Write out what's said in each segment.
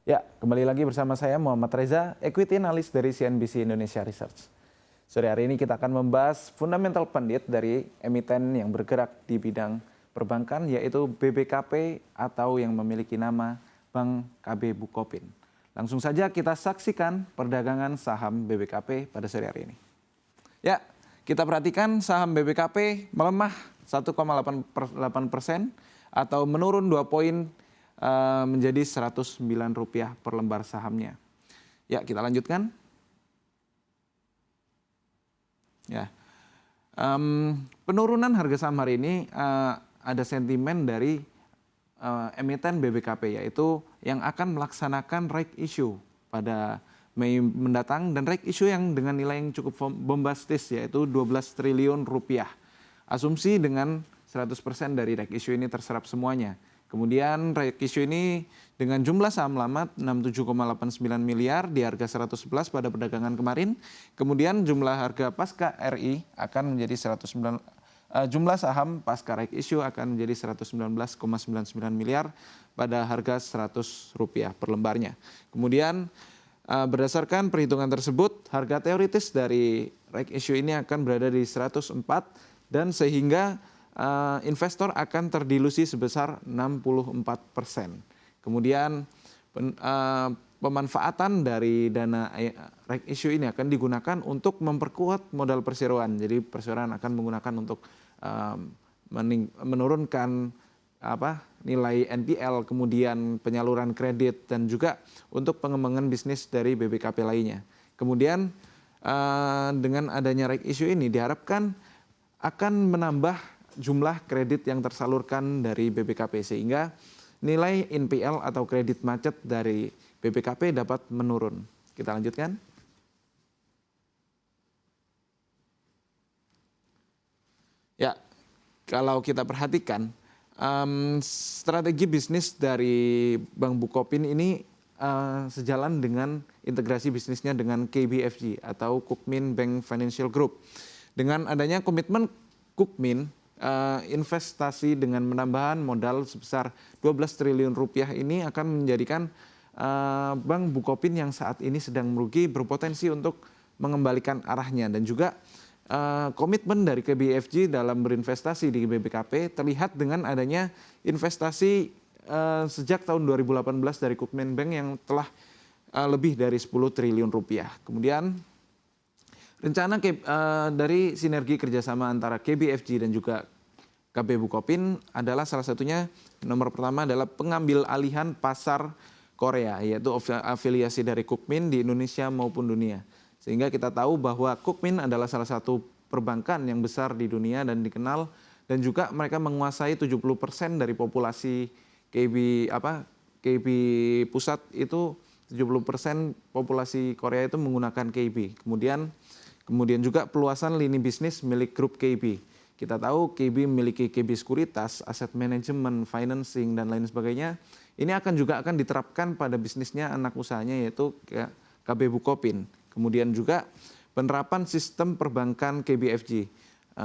Ya, kembali lagi bersama saya Muhammad Reza, Equity Analyst dari CNBC Indonesia Research. Sore hari ini kita akan membahas fundamental pundit dari emiten yang bergerak di bidang perbankan, yaitu BBKP atau yang memiliki nama Bank KB Bukopin. Langsung saja kita saksikan perdagangan saham BBKP pada sore hari ini. Ya, kita perhatikan saham BBKP melemah 1,8% atau menurun 2 poin menjadi Rp109 per lembar sahamnya. Ya, kita lanjutkan. Ya, penurunan harga saham hari ini ada sentimen dari emiten BBKP, yaitu yang akan melaksanakan right issue pada Mei mendatang, dan right issue yang dengan nilai yang cukup bombastis, yaitu 12 triliun rupiah. Asumsi dengan 100% dari right issue ini terserap semuanya. Kemudian right issue ini dengan jumlah saham lama 67,89 miliar di harga 111 pada perdagangan kemarin. Kemudian jumlah harga pasca RI akan menjadi jumlah saham pasca right issue akan menjadi 119,99 miliar pada harga Rp100 per lembarnya. Kemudian berdasarkan perhitungan tersebut, harga teoritis dari right issue ini akan berada di 104 dan sehingga investor akan terdilusi sebesar 64%. Kemudian pemanfaatan dari dana right issue ini akan digunakan untuk memperkuat modal perseroan. Jadi perseroan akan menggunakan untuk menurunkan nilai NPL, kemudian penyaluran kredit, dan juga untuk pengembangan bisnis dari BBKP lainnya. Kemudian dengan adanya right issue ini diharapkan akan menambah jumlah kredit yang tersalurkan dari BBKP, sehingga nilai NPL atau kredit macet dari BBKP dapat menurun. Kita lanjutkan. Ya, kalau kita perhatikan strategi bisnis dari Bank Bukopin ini sejalan dengan integrasi bisnisnya dengan KBFG atau Kukmin Bank Financial Group. Dengan adanya komitmen Kukmin, investasi dengan menambahkan modal sebesar 12 triliun rupiah ini akan menjadikan Bank Bukopin yang saat ini sedang merugi berpotensi untuk mengembalikan arahnya, dan juga komitmen dari KBFG dalam berinvestasi di BBKP terlihat dengan adanya investasi sejak tahun 2018 dari Kukmin Bank yang telah lebih dari 10 triliun rupiah. Kemudian rencana dari sinergi kerjasama antara KBFG dan juga KB Bukopin adalah salah satunya, nomor pertama adalah pengambil alihan pasar Korea, yaitu afiliasi dari Kukmin di Indonesia maupun dunia. Sehingga kita tahu bahwa Kukmin adalah salah satu perbankan yang besar di dunia dan dikenal, dan juga mereka menguasai 70% dari populasi KB pusat itu 70% populasi Korea itu menggunakan KB. Kemudian juga peluasan lini bisnis milik grup KB. Kita tahu KB memiliki KB Sekuritas, aset manajemen, financing, dan lain sebagainya. Ini juga akan diterapkan pada bisnisnya anak usahanya, yaitu KB Bukopin. Kemudian juga penerapan sistem perbankan KBFG.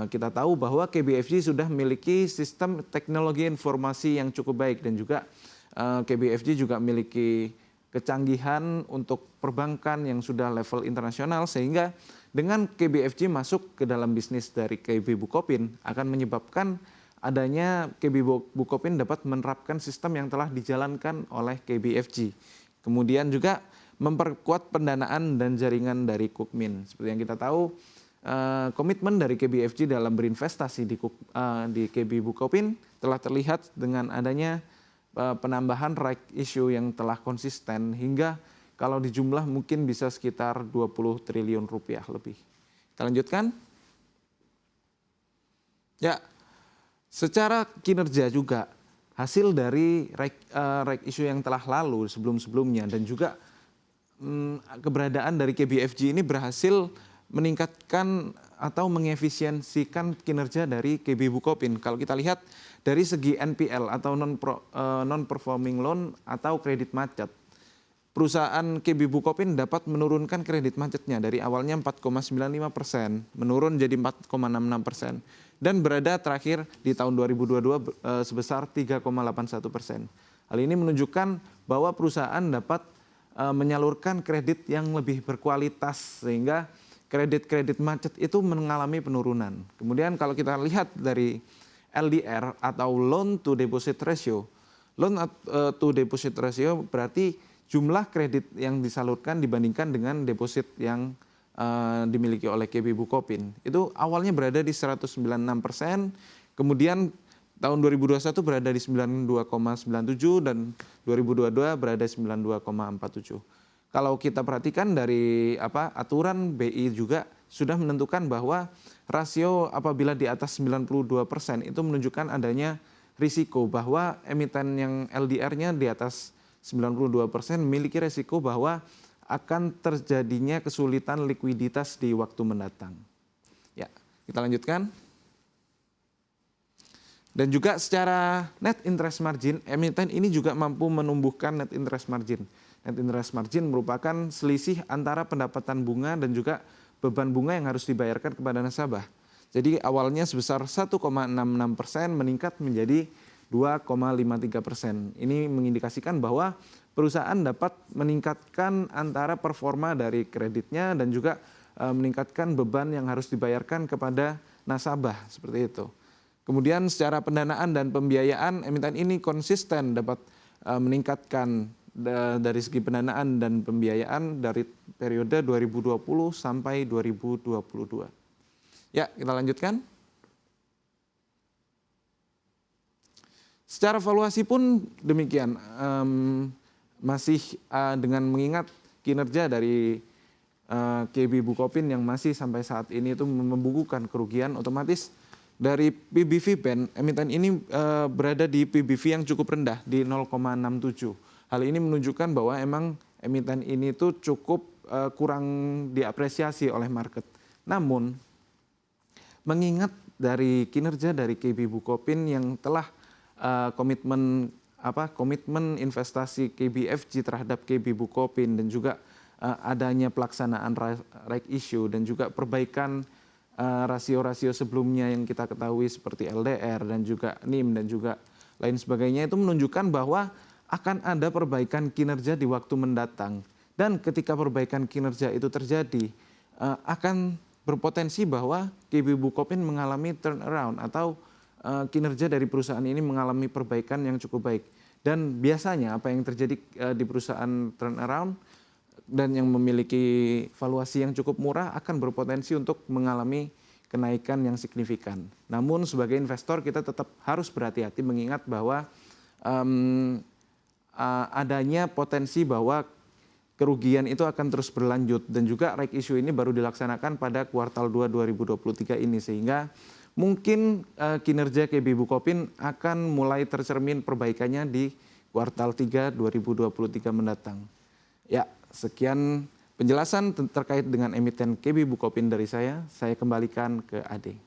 Kita tahu bahwa KBFG sudah memiliki sistem teknologi informasi yang cukup baik, dan juga KBFG juga memiliki kecanggihan untuk perbankan yang sudah level internasional, sehingga dengan KBFG masuk ke dalam bisnis dari KB Bukopin akan menyebabkan adanya KB Bukopin dapat menerapkan sistem yang telah dijalankan oleh KBFG. Kemudian juga memperkuat pendanaan dan jaringan dari Kukmin. Seperti yang kita tahu, komitmen dari KBFG dalam berinvestasi di KB Bukopin telah terlihat dengan adanya penambahan right issue yang telah konsisten, hingga kalau dijumlah mungkin bisa sekitar 20 triliun rupiah lebih. Kita lanjutkan. Ya, secara kinerja juga hasil dari right issue yang telah lalu sebelum-sebelumnya, dan juga keberadaan dari KBFG ini berhasil meningkatkan atau mengefisiensikan kinerja dari KB Bukopin. Kalau kita lihat dari segi NPL atau non-performing loan atau kredit macet, perusahaan KB Bukopin dapat menurunkan kredit macetnya dari awalnya 4,95% menurun jadi 4,66%, dan berada terakhir di tahun 2022 sebesar 3,81%. Hal ini menunjukkan bahwa perusahaan dapat menyalurkan kredit yang lebih berkualitas sehingga kredit-kredit macet itu mengalami penurunan. Kemudian kalau kita lihat dari LDR atau loan to deposit ratio, to deposit ratio berarti jumlah kredit yang disalurkan dibandingkan dengan deposit yang dimiliki oleh KB Bukopin. Itu awalnya berada di 196%, kemudian tahun 2021 berada di 92,97 dan 2022 berada di 92,47. Kalau kita perhatikan dari aturan BI juga sudah menentukan bahwa rasio apabila di atas 92% itu menunjukkan adanya risiko bahwa emiten yang LDR-nya di atas 92% memiliki risiko bahwa akan terjadinya kesulitan likuiditas di waktu mendatang. Ya, kita lanjutkan. Dan juga secara net interest margin, emiten ini juga mampu menumbuhkan net interest margin. Net interest margin merupakan selisih antara pendapatan bunga dan juga beban bunga yang harus dibayarkan kepada nasabah. Jadi awalnya sebesar 1,66% meningkat menjadi 2,53%. Ini mengindikasikan bahwa perusahaan dapat meningkatkan antara performa dari kreditnya dan juga meningkatkan beban yang harus dibayarkan kepada nasabah, seperti itu. Kemudian secara pendanaan dan pembiayaan, emiten ini konsisten dapat meningkatkan dari segi pendanaan dan pembiayaan dari periode 2020 sampai 2022. Ya, kita lanjutkan. Secara valuasi pun demikian, masih dengan mengingat kinerja dari KB Bukopin yang masih sampai saat ini itu membukukan kerugian, otomatis dari PBV Pen, emiten ini berada di PBV yang cukup rendah di 0,67. Hal ini menunjukkan bahwa emang emiten ini tuh cukup kurang diapresiasi oleh market. Namun mengingat dari kinerja dari KB Bukopin yang telah komitmen investasi KBFG terhadap KB Bukopin dan juga adanya pelaksanaan right issue dan juga perbaikan rasio-rasio sebelumnya yang kita ketahui seperti LDR dan juga NIM dan juga lain sebagainya, itu menunjukkan bahwa akan ada perbaikan kinerja di waktu mendatang. Dan ketika perbaikan kinerja itu terjadi, akan berpotensi bahwa KB Bukopin mengalami turnaround atau kinerja dari perusahaan ini mengalami perbaikan yang cukup baik. Dan biasanya apa yang terjadi di perusahaan turnaround dan yang memiliki valuasi yang cukup murah akan berpotensi untuk mengalami kenaikan yang signifikan. Namun sebagai investor kita tetap harus berhati-hati mengingat bahwa adanya potensi bahwa kerugian itu akan terus berlanjut dan juga right issue ini baru dilaksanakan pada kuartal 2 2023 ini, sehingga mungkin kinerja KB Bukopin akan mulai tercermin perbaikannya di kuartal 3 2023 mendatang. Ya, sekian penjelasan terkait dengan emiten KB Bukopin dari saya kembalikan ke Ade.